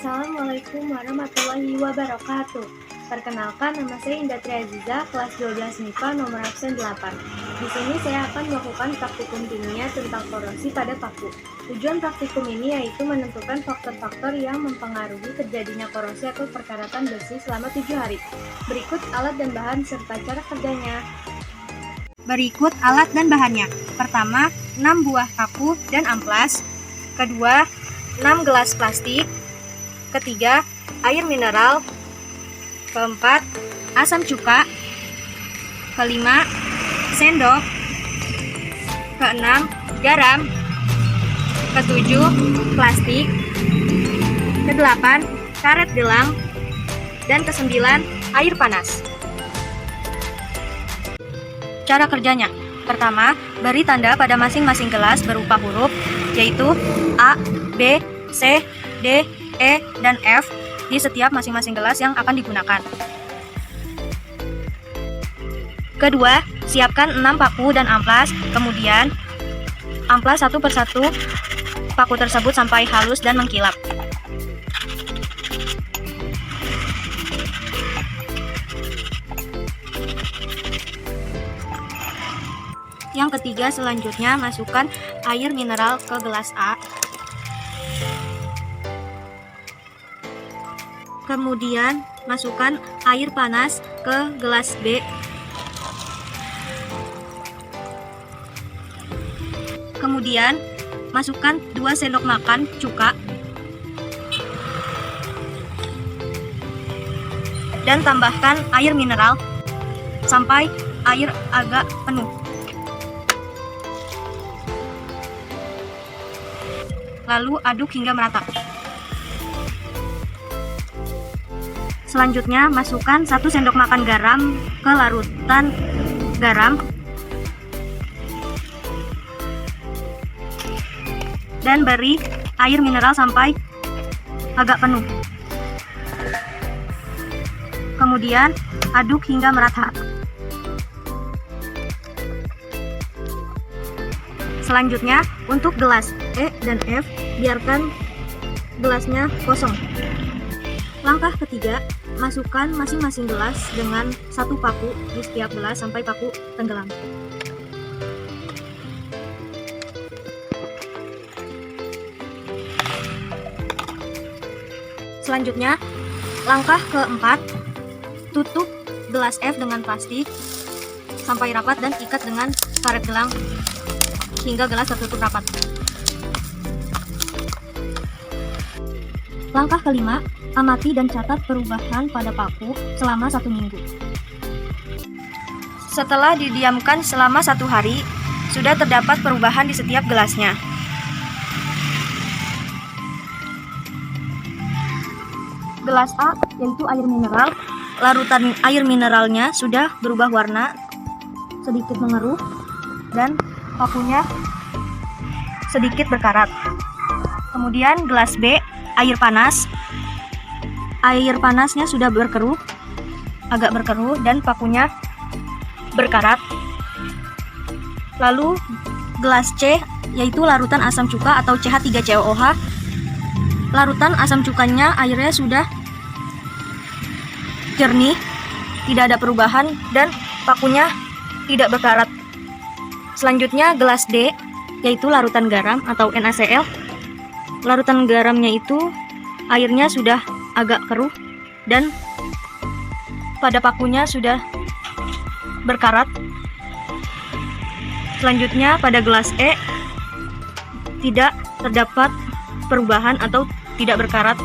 Assalamualaikum warahmatullahi wabarakatuh. Perkenalkan, nama saya Indah Triaziza, kelas 12 MIPA nomor absen 8. Di sini saya akan melakukan praktikum kimia tentang korosi pada paku. Tujuan praktikum ini yaitu menentukan faktor-faktor yang mempengaruhi terjadinya korosi atau perkaratan besi selama 7 hari. Berikut alat dan bahan serta cara kerjanya. Berikut alat dan bahannya. Pertama, 6 buah paku dan amplas. Kedua, 6 gelas plastik. Ketiga, air mineral. Keempat, asam cuka. Kelima, sendok. Keenam, garam. Ketujuh, plastik. Kedelapan, karet gelang. Dan kesembilan, air panas. Cara kerjanya. Pertama, beri tanda pada masing-masing gelas berupa huruf, yaitu A, B, C, D, E, dan F di setiap masing-masing gelas yang akan digunakan. Kedua, siapkan 6 paku dan amplas, kemudian amplas satu persatu paku tersebut sampai halus dan mengkilap. Yang ketiga, selanjutnya masukkan air mineral ke gelas A. Kemudian masukkan air panas ke gelas B. Kemudian masukkan 2 sendok makan cuka. Dan tambahkan air mineral sampai air agak penuh. Lalu aduk hingga merata. Selanjutnya, masukkan 1 sendok makan garam ke larutan garam dan beri air mineral sampai agak penuh. Kemudian, aduk hingga merata. Selanjutnya, untuk gelas E dan F, biarkan gelasnya kosong. Langkah ketiga, masukkan masing-masing gelas dengan 1 paku di setiap gelas sampai paku tenggelam. Selanjutnya, langkah keempat, tutup gelas F dengan plastik sampai rapat dan ikat dengan karet gelang hingga gelas tertutup rapat. Langkah kelima, amati dan catat perubahan pada paku selama 1 minggu. Setelah didiamkan selama 1 hari, sudah terdapat perubahan di setiap gelasnya. Gelas A, yaitu air mineral, larutan air mineralnya sudah berubah warna, sedikit mengeruh, dan pakunya sedikit berkarat. Kemudian gelas B, air panas. Air panasnya sudah berkeruh, agak berkeruh, dan pakunya berkarat. Lalu gelas C, yaitu larutan asam cuka atau CH3COOH. Larutan asam cukanya airnya sudah jernih, tidak ada perubahan, dan pakunya tidak berkarat. Selanjutnya gelas D, yaitu larutan garam atau NaCl. Larutan garamnya itu airnya sudah agak keruh dan pada pakunya sudah berkarat. Selanjutnya pada gelas E tidak terdapat perubahan atau tidak berkarat.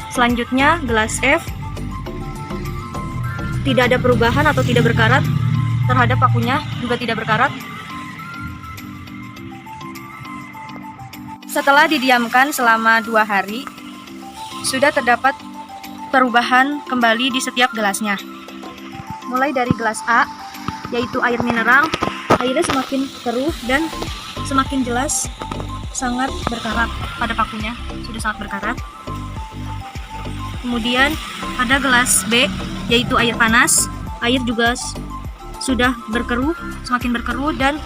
Selanjutnya gelas F tidak ada perubahan atau tidak berkarat terhadap pakunya, juga tidak berkarat. Setelah didiamkan selama 2 hari, sudah terdapat perubahan kembali di setiap gelasnya. Mulai dari gelas A, yaitu air mineral, airnya semakin keruh dan semakin jelas sangat berkarat pada pakunya, sudah sangat berkarat. Kemudian ada gelas B, yaitu air panas, air juga sudah berkeruh, semakin berkeruh, dan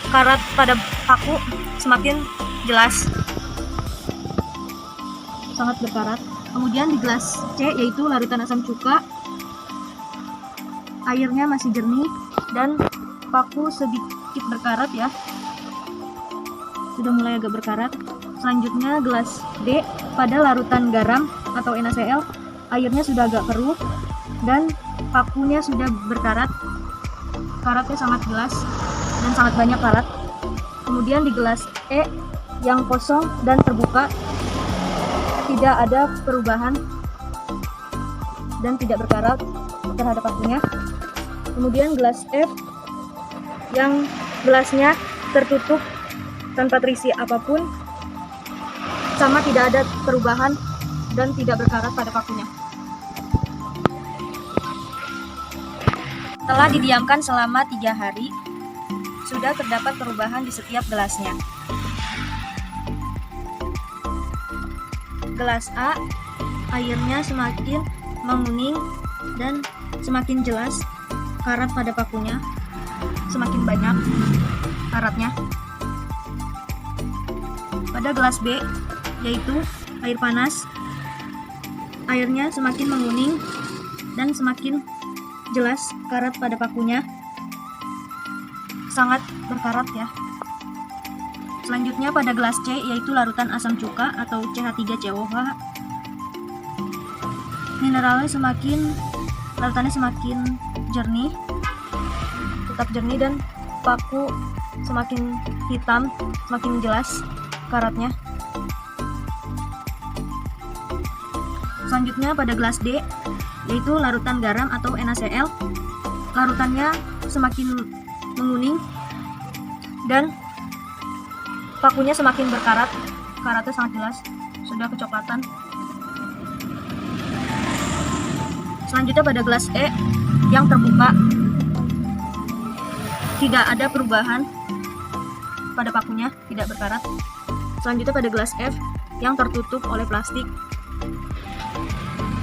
karat pada paku semakin jelas. sangat berkarat. Kemudian di gelas C yaitu larutan asam cuka, airnya masih jernih dan paku sedikit berkarat ya, sudah mulai agak berkarat. Selanjutnya gelas D pada larutan garam atau NaCl, airnya sudah agak keruh dan pakunya sudah berkarat, karatnya sangat jelas dan sangat banyak karat. Kemudian di gelas E yang kosong dan terbuka, tidak ada perubahan dan tidak berkarat terhadap pakunya. Kemudian gelas F yang gelasnya tertutup tanpa terisi apapun, sama tidak ada perubahan dan tidak berkarat pada pakunya. Setelah didiamkan selama 3 hari, sudah terdapat perubahan di setiap gelasnya. Gelas A, airnya semakin menguning dan semakin jelas karat pada pakunya, semakin banyak karatnya. Pada gelas B, yaitu air panas, airnya semakin menguning dan semakin jelas karat pada pakunya, sangat berkarat ya. Selanjutnya pada gelas C yaitu larutan asam cuka atau CH3COH, larutannya semakin jernih, tetap jernih dan paku semakin hitam, semakin jelas karatnya. Selanjutnya pada gelas D yaitu larutan garam atau NaCl, larutannya semakin menguning dan pakunya semakin berkarat, karatnya sangat jelas, sudah kecoklatan. Selanjutnya pada gelas E yang terbuka, tidak ada perubahan pada pakunya, tidak berkarat. Selanjutnya pada gelas F yang tertutup oleh plastik,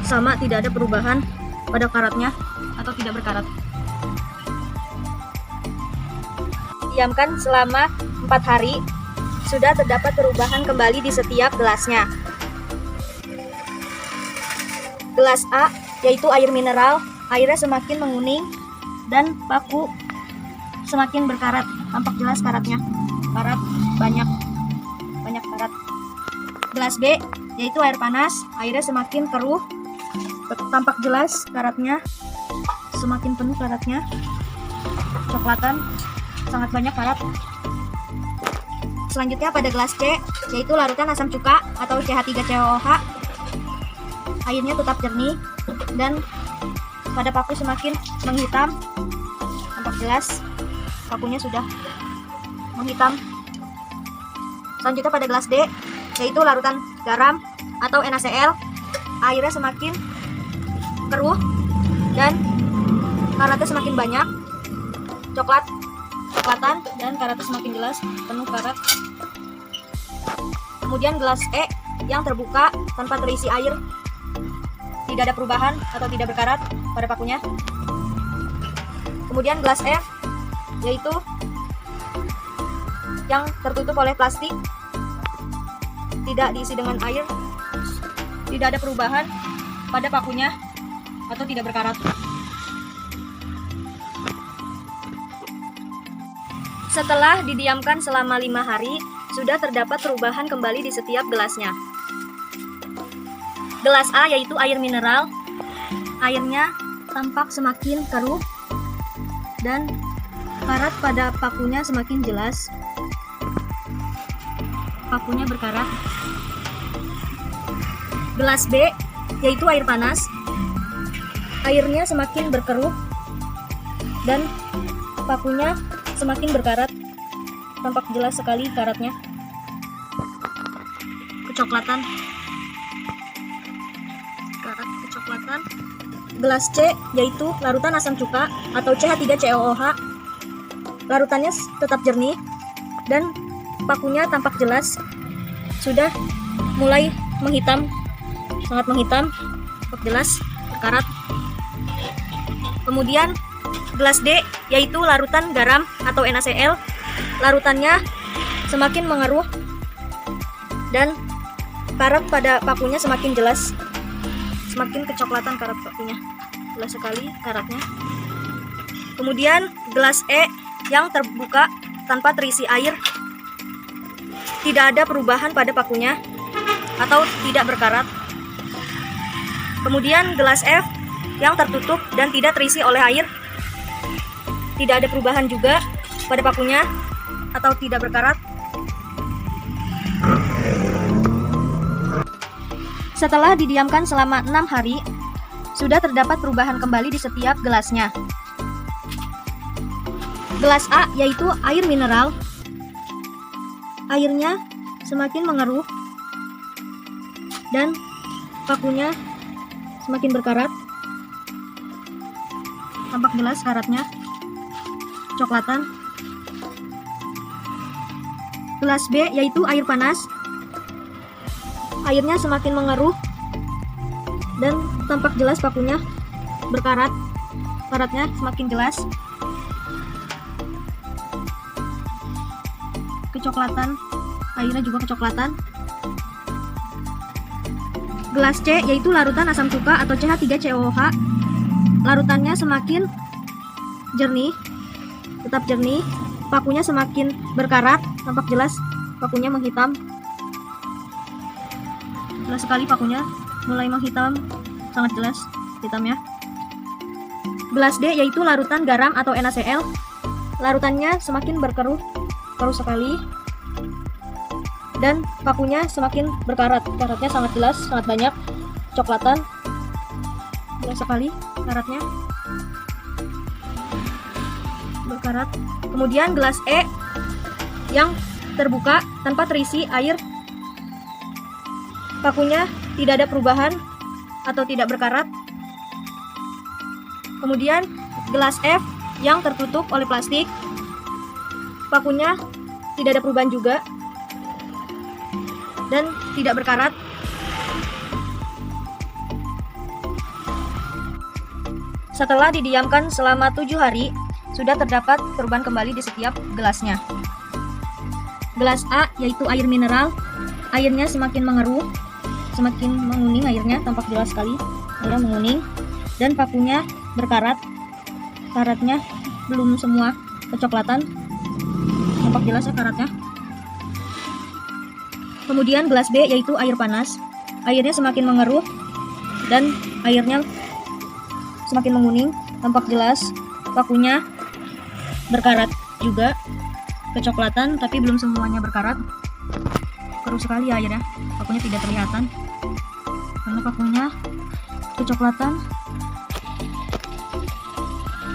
sama tidak ada perubahan pada karatnya atau tidak berkarat. Diamkan selama 4 hari, sudah terdapat perubahan kembali di setiap gelasnya. Gelas A yaitu air mineral, airnya semakin menguning dan paku semakin berkarat, tampak jelas karatnya, karat banyak karat. Gelas B yaitu air panas, airnya semakin keruh, tampak jelas karatnya, semakin penuh karatnya, coklatan, sangat banyak karat. Selanjutnya pada gelas C yaitu larutan asam cuka atau CH3COH, airnya tetap jernih dan pada paku semakin menghitam, tampak jelas pakunya sudah menghitam. Selanjutnya pada gelas D yaitu larutan garam atau NaCl, airnya semakin keruh dan karatnya semakin banyak, coklatan dan karatnya semakin jelas, penuh karat. Kemudian gelas E yang terbuka tanpa terisi air, tidak ada perubahan atau tidak berkarat pada pakunya. Kemudian gelas F yaitu yang tertutup oleh plastik, tidak diisi dengan air, tidak ada perubahan pada pakunya atau tidak berkarat. Setelah didiamkan selama 5 hari, sudah terdapat perubahan kembali di setiap gelasnya. Gelas A yaitu air mineral, airnya tampak semakin keruh dan karat pada pakunya semakin jelas, pakunya berkarat. Gelas B yaitu air panas, airnya semakin berkeruh dan pakunya semakin berkarat, tampak jelas sekali karatnya, kecoklatan. Gelas C yaitu larutan asam cuka atau CH3COOH, larutannya tetap jernih dan pakunya tampak jelas, sudah mulai menghitam, sangat menghitam, tampak jelas, berkarat. Kemudian gelas D yaitu larutan garam atau NaCl, larutannya semakin mengeruh dan karat pada pakunya semakin jelas, semakin kecoklatan karat pakunya. Jelas sekali karatnya. Kemudian gelas E yang terbuka tanpa terisi air, tidak ada perubahan pada pakunya atau tidak berkarat. Kemudian gelas F yang tertutup dan tidak terisi oleh air, tidak ada perubahan juga pada pakunya atau tidak berkarat. Setelah didiamkan selama 6 hari, sudah terdapat perubahan kembali di setiap gelasnya. Gelas A yaitu air mineral, airnya semakin mengeruh dan pakunya semakin berkarat. Tampak jelas karatnya, coklatan. Gelas B yaitu air panas, airnya semakin mengeruh dan tampak jelas pakunya berkarat, karatnya semakin jelas, kecoklatan, airnya juga kecoklatan. Gelas C yaitu larutan asam cuka atau CH3COOH, larutannya semakin jernih, tetap jernih, pakunya semakin berkarat, tampak jelas pakunya menghitam. Jelas sekali pakunya mulai menghitam, sangat jelas hitamnya. Gelas D yaitu larutan garam atau NaCl, larutannya semakin berkeruh, keruh sekali, dan pakunya semakin berkarat, karatnya sangat jelas, sangat banyak, coklatan, jelas sekali karatnya, berkarat. Kemudian gelas E yang terbuka tanpa terisi air, pakunya tidak ada perubahan atau tidak berkarat. Kemudian gelas F yang tertutup oleh plastik, pakunya tidak ada perubahan juga dan tidak berkarat. Setelah didiamkan selama 7 hari, sudah terdapat perubahan kembali di setiap gelasnya. Gelas A yaitu air mineral, airnya semakin mengeruh, semakin menguning airnya, tampak jelas sekali airnya menguning, dan pakunya berkarat, karatnya belum semua kecoklatan, tampak jelas ya karatnya. Kemudian gelas B yaitu air panas, airnya semakin mengeruh dan airnya semakin menguning, tampak jelas pakunya berkarat juga, kecoklatan tapi belum semuanya berkarat, keruh sekali airnya, pakunya tidak kelihatan karena pakunya kecoklatan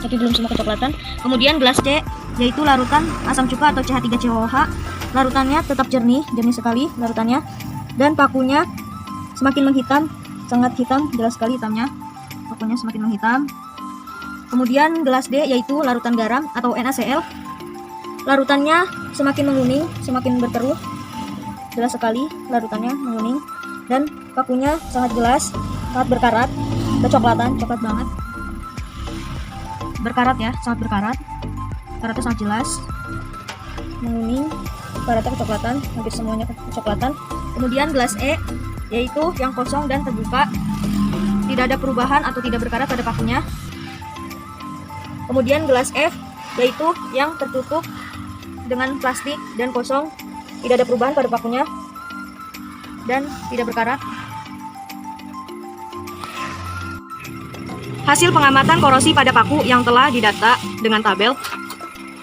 tapi belum semua kecoklatan. Kemudian gelas C yaitu larutan asam cuka atau CH3COOH, larutannya tetap jernih, jernih sekali larutannya, dan pakunya semakin menghitam, sangat hitam, jelas sekali hitamnya, pakunya semakin menghitam. Kemudian gelas D yaitu larutan garam atau NaCl, larutannya semakin menguning, semakin berkeruh, jelas sekali larutannya menguning, dan pakunya sangat jelas, sangat berkarat, kecoklatan, coklat banget, berkarat ya, sangat berkarat, karatnya sangat jelas, menguning, karatnya kecoklatan, hampir semuanya kecoklatan. Kemudian gelas E yaitu yang kosong dan terbuka, tidak ada perubahan atau tidak berkarat pada pakunya. Kemudian gelas F yaitu yang tertutup dengan plastik dan kosong, tidak ada perubahan pada pakunya dan tidak berkarat. Hasil pengamatan korosi pada paku yang telah didata dengan tabel.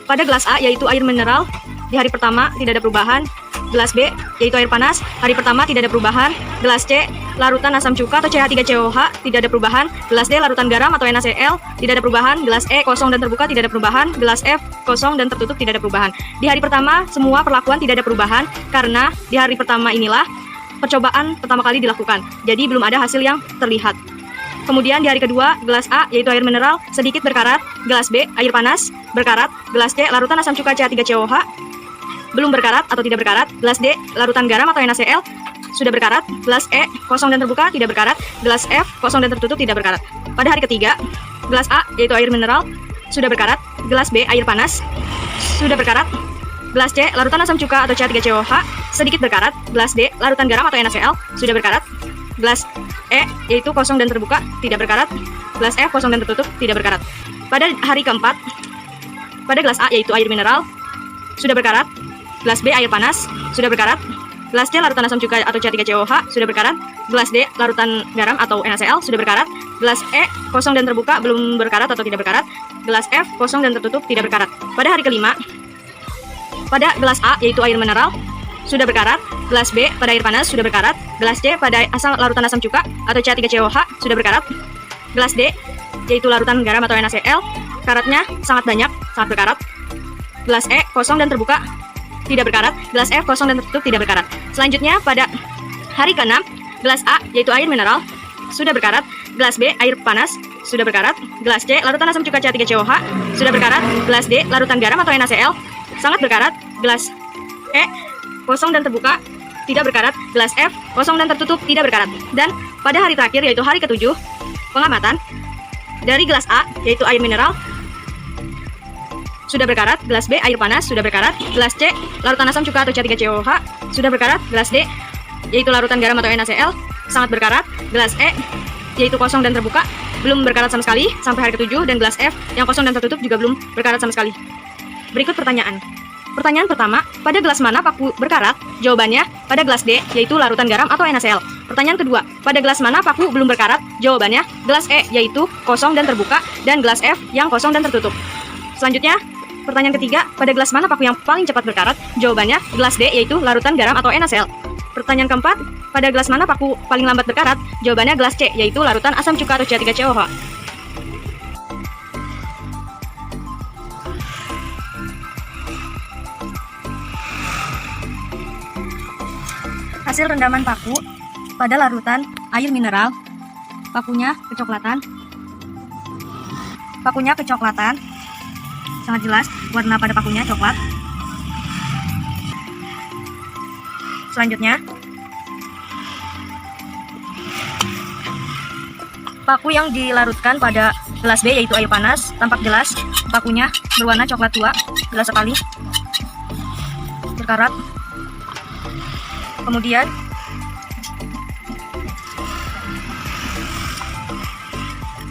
Pada gelas A yaitu air mineral, di hari pertama tidak ada perubahan. Gelas B yaitu air panas, hari pertama tidak ada perubahan. Gelas C larutan asam cuka atau CH3COOH, tidak ada perubahan. Gelas D larutan garam atau NaCl, tidak ada perubahan. Gelas E kosong dan terbuka, tidak ada perubahan. Gelas F kosong dan tertutup, tidak ada perubahan. Di hari pertama semua perlakuan tidak ada perubahan karena di hari pertama inilah percobaan pertama kali dilakukan, jadi belum ada hasil yang terlihat. Kemudian di hari kedua, gelas A yaitu air mineral sedikit berkarat, gelas B air panas berkarat, gelas C larutan asam cuka CH3COOH belum berkarat atau tidak berkarat, gelas D larutan garam atau NaCl sudah berkarat, gelas E kosong dan terbuka tidak berkarat, gelas F kosong dan tertutup tidak berkarat. Pada hari ketiga, gelas A yaitu air mineral sudah berkarat, gelas B air panas sudah berkarat, Gelas C, larutan asam cuka atau CH3COH, sedikit berkarat. Gelas D, larutan garam atau NaCl, sudah berkarat. Gelas E, yaitu kosong dan terbuka, tidak berkarat. Gelas F, kosong dan tertutup, tidak berkarat. Pada hari keempat, pada gelas A, yaitu air mineral, sudah berkarat. Gelas B, air panas, sudah berkarat. Gelas C, larutan asam cuka atau CH3COH, sudah berkarat. Gelas D, larutan garam atau NaCl, sudah berkarat. Gelas E, kosong dan terbuka, belum berkarat atau tidak berkarat. Gelas F, kosong dan tertutup, tidak berkarat. Pada hari kelima, pada gelas A, yaitu air mineral, sudah berkarat. Gelas B, pada air panas, sudah berkarat. Gelas C, pada larutan asam cuka atau CH3COH, sudah berkarat. Gelas D, yaitu larutan garam atau NaCl, karatnya sangat banyak, sangat berkarat. Gelas E, kosong dan terbuka, tidak berkarat. Gelas F, kosong dan tertutup, tidak berkarat. Selanjutnya, pada hari ke-6, gelas A, yaitu air mineral, sudah berkarat. Gelas B, air panas, sudah berkarat. Gelas C, larutan asam cuka CH3COH, sudah berkarat. Gelas D, larutan garam atau NaCl, sangat berkarat. Gelas E, kosong dan terbuka, tidak berkarat. Gelas F, kosong dan tertutup, tidak berkarat. Dan pada hari terakhir, yaitu hari ke-7, pengamatan, dari gelas A, yaitu air mineral, sudah berkarat. Gelas B, air panas, sudah berkarat. Gelas C, larutan asam cuka atau CH3COH, sudah berkarat. Gelas D, yaitu larutan garam atau NaCl, sangat berkarat. Gelas E, yaitu kosong dan terbuka, belum berkarat sama sekali sampai hari ke-7. Dan gelas F, yang kosong dan tertutup, juga belum berkarat sama sekali. Berikut pertanyaan. Pertanyaan pertama, pada gelas mana paku berkarat? Jawabannya, pada gelas D, yaitu larutan garam atau NaCl. Pertanyaan kedua, pada gelas mana paku belum berkarat? Jawabannya, gelas E, yaitu kosong dan terbuka, dan gelas F, yang kosong dan tertutup. Selanjutnya, pertanyaan ketiga, pada gelas mana paku yang paling cepat berkarat? Jawabannya, gelas D, yaitu larutan garam atau NaCl. Pertanyaan keempat, pada gelas mana paku paling lambat berkarat? Jawabannya, gelas C, yaitu larutan asam cuka atau CH3COH. Hasil rendaman paku pada larutan air mineral, pakunya kecoklatan, sangat jelas warna pada pakunya coklat. Selanjutnya, paku yang dilarutkan pada gelas B, yaitu air panas, tampak jelas pakunya berwarna coklat tua, jelas sekali, berkarat. Kemudian,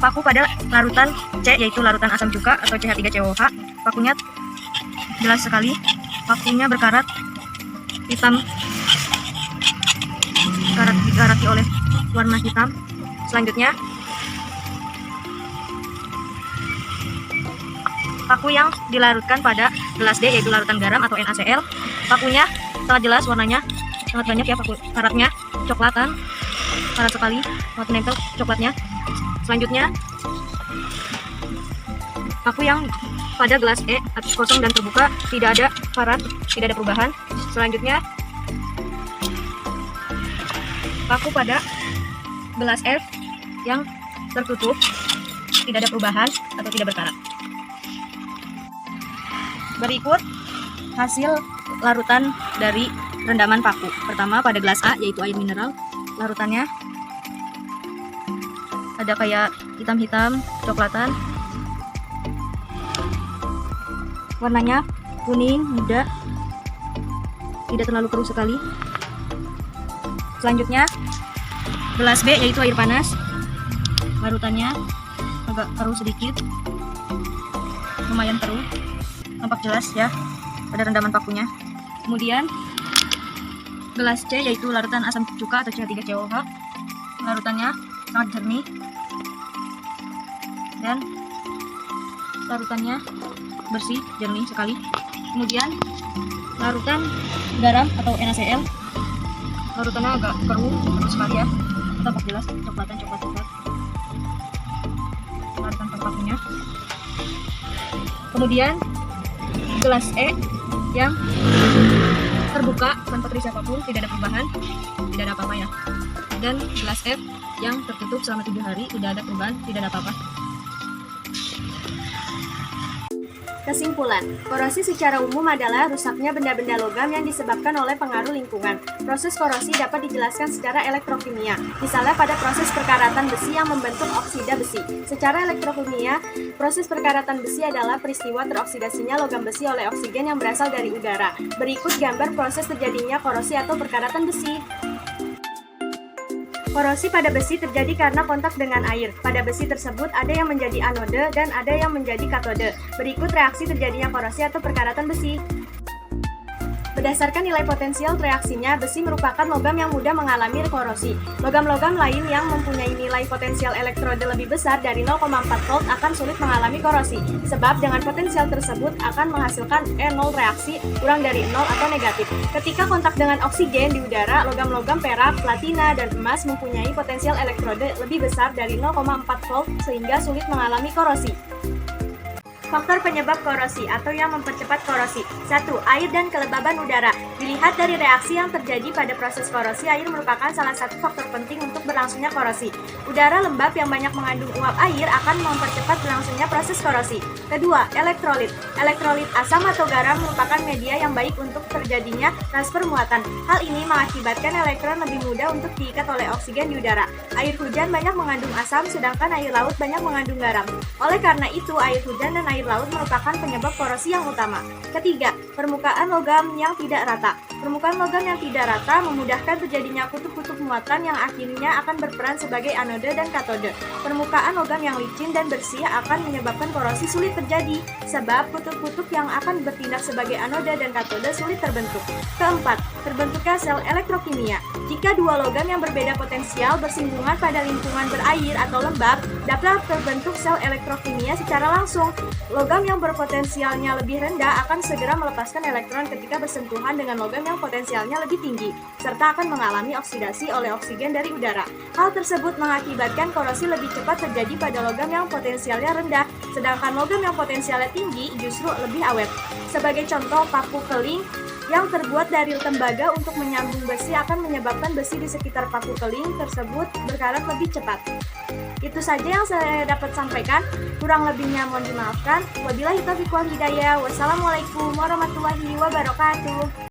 paku pada larutan C, yaitu larutan asam cuka atau CH3COH, pakunya jelas sekali, pakunya berkarat hitam, dikarati oleh warna hitam. Selanjutnya, paku yang dilarutkan pada gelas D, yaitu larutan garam atau NaCl, pakunya sangat jelas warnanya, sangat banyak ya paku karatnya, coklatan, karat sekali, sangat menempel coklatnya. Selanjutnya, paku yang pada gelas E, kosong dan terbuka, tidak ada karat, tidak ada perubahan. Selanjutnya, paku pada gelas F yang tertutup, tidak ada perubahan atau tidak berkarat. Berikut hasil larutan dari rendaman paku. Pertama, pada gelas A, yaitu air mineral, larutannya ada kayak hitam-hitam, coklatan, warnanya kuning, muda, tidak terlalu keruh sekali. Selanjutnya, gelas B, yaitu air panas, larutannya agak keruh sedikit, lumayan keruh, tampak jelas ya pada rendaman pakunya. Kemudian, gelas C, yaitu larutan asam cuka atau CH3COH, larutannya sangat jernih dan larutannya bersih, jernih sekali. Kemudian, larutan garam atau NaCl, larutannya agak keruh sekali ya, tampak jelas coklat larutan pakunya. Kemudian, gelas E yang terbuka tanpa terisi apapun, tidak ada perubahan, tidak ada apa-apa ya. Dan gelas F yang tertutup selama 7 hari, tidak ada perubahan, tidak ada apa-apa. Kesimpulan, korosi secara umum adalah rusaknya benda-benda logam yang disebabkan oleh pengaruh lingkungan. Proses korosi dapat dijelaskan secara elektrokimia, misalnya pada proses perkaratan besi yang membentuk oksida besi. Secara elektrokimia, proses perkaratan besi adalah peristiwa teroksidasinya logam besi oleh oksigen yang berasal dari udara. Berikut gambar proses terjadinya korosi atau perkaratan besi. Korosi pada besi terjadi karena kontak dengan air. Pada besi tersebut ada yang menjadi anode dan ada yang menjadi katode. Berikut reaksi terjadinya korosi atau perkaratan besi. Berdasarkan nilai potensial reaksinya, besi merupakan logam yang mudah mengalami korosi. Logam-logam lain yang mempunyai nilai potensial elektrode lebih besar dari 0,4 volt akan sulit mengalami korosi, sebab dengan potensial tersebut akan menghasilkan E0 reaksi kurang dari 0 atau negatif. Ketika kontak dengan oksigen di udara, logam-logam perak, platina, dan emas mempunyai potensial elektrode lebih besar dari 0,4 volt sehingga sulit mengalami korosi. Faktor penyebab korosi atau yang mempercepat korosi. 1. Air dan kelembaban udara. Dilihat dari reaksi yang terjadi pada proses korosi, air merupakan salah satu faktor penting untuk berlangsungnya korosi. Udara lembab yang banyak mengandung uap air akan mempercepat berlangsungnya proses korosi. Kedua, elektrolit. Elektrolit asam atau garam merupakan media yang baik untuk terjadinya transfer muatan. Hal ini mengakibatkan elektron lebih mudah untuk diikat oleh oksigen di udara. Air hujan banyak mengandung asam, sedangkan air laut banyak mengandung garam. Oleh karena itu, air hujan dan air laut merupakan penyebab korosi yang utama. Ketiga, permukaan logam yang tidak rata. Permukaan logam yang tidak rata memudahkan terjadinya kutub-kutub muatan yang akhirnya akan berperan sebagai anode dan katode. Permukaan logam yang licin dan bersih akan menyebabkan korosi sulit terjadi, sebab kutub-kutub yang akan bertindak sebagai anode dan katode sulit terbentuk. Keempat, terbentuknya sel elektrokimia. Jika dua logam yang berbeda potensial bersinggungan pada lingkungan berair atau lembab, dapat terbentuk sel elektrokimia secara langsung. Logam yang berpotensialnya lebih rendah akan segera melepaskan elektron ketika bersentuhan dengan logam yang potensialnya lebih tinggi, serta akan mengalami oksidasi oleh oksigen dari udara. Hal tersebut mengakibatkan korosi lebih cepat terjadi pada logam yang potensialnya rendah, sedangkan logam yang potensialnya tinggi justru lebih awet. Sebagai contoh, paku keling yang terbuat dari tembaga untuk menyambung besi akan menyebabkan besi di sekitar paku keling tersebut berkarat lebih cepat. Itu saja yang saya dapat sampaikan, kurang lebihnya mohon dimaafkan. Wabillahi taufiq wal hidayah. Wassalamualaikum warahmatullahi wabarakatuh.